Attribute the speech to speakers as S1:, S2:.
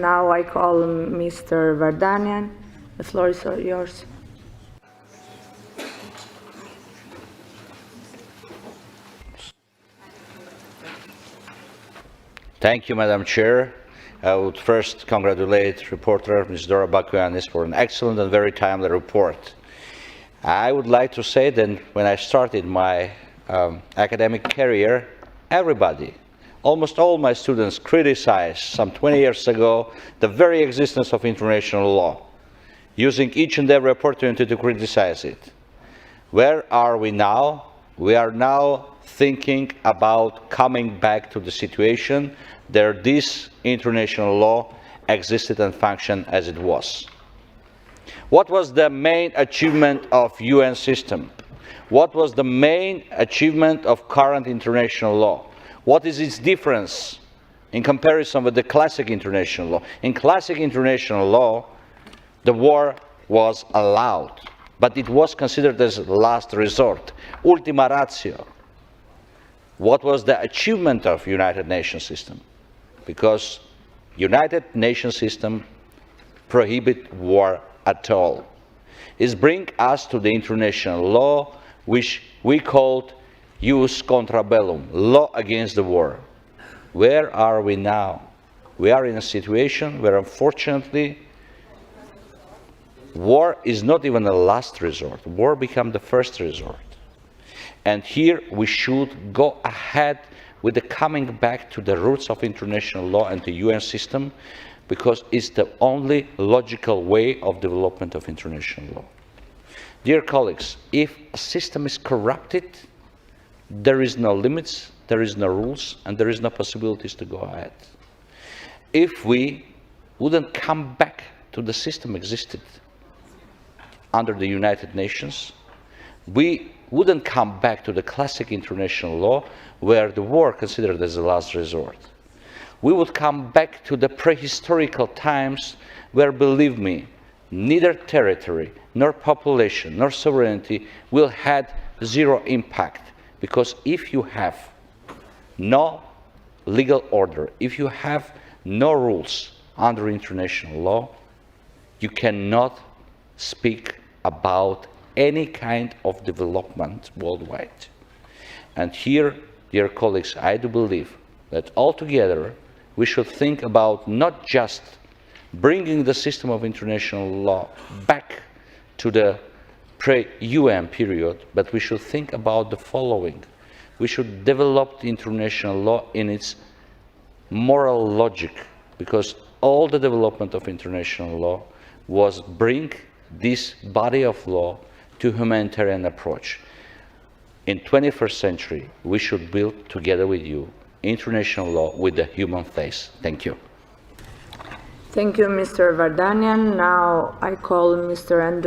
S1: Now I call Mr. Vardanian. The floor is yours.
S2: Thank you, Madam Chair. I would first congratulate reporter Ms. Dora Bakuyanis for an excellent and very timely report. I would like to say that when I started my academic career, everybody, almost all my students criticized some 20 years ago the very existence of international law, using each and every opportunity to criticize it. Where are we now? We are now thinking about coming back to the situation that this international law existed and functioned as it was. What was the main achievement of UN system? What was the main achievement of current international law? What is its difference in comparison with the classic international law? In classic international law, the war was allowed, but it was considered as last resort, ultima ratio. What was the achievement of United Nations system? Because United Nations system prohibit war at all. It brings us to the international law, which we called jus contra bellum, law against the war. Where are we now? We are in a situation where, unfortunately, war is not even a last resort. War becomes the first resort. And here we should go ahead with the coming back to the roots of international law and the UN system, because it's the only logical way of development of international law. Dear colleagues, if a system is corrupted, there is no limits, there is no rules, and there is no possibilities to go ahead. If we wouldn't come back to the system existed under the United Nations, we wouldn't come back to the classic international law where the war considered as a last resort. We would come back to the prehistorical times where, believe me, neither territory, nor population, nor sovereignty will have zero impact. Because if you have no legal order, if you have no rules under international law, you cannot speak about any kind of development worldwide. And here, dear colleagues, I do believe that altogether we should think about not just bringing the system of international law back to the pre-UN period, but we should think about the following. We should develop the international law in its moral logic, because all the development of international law was bring this body of law to humanitarian approach. In 21st century, we should build together with you international law with the human face. Thank you.
S1: Thank you, Mr. Vardanian. Now I call Mr.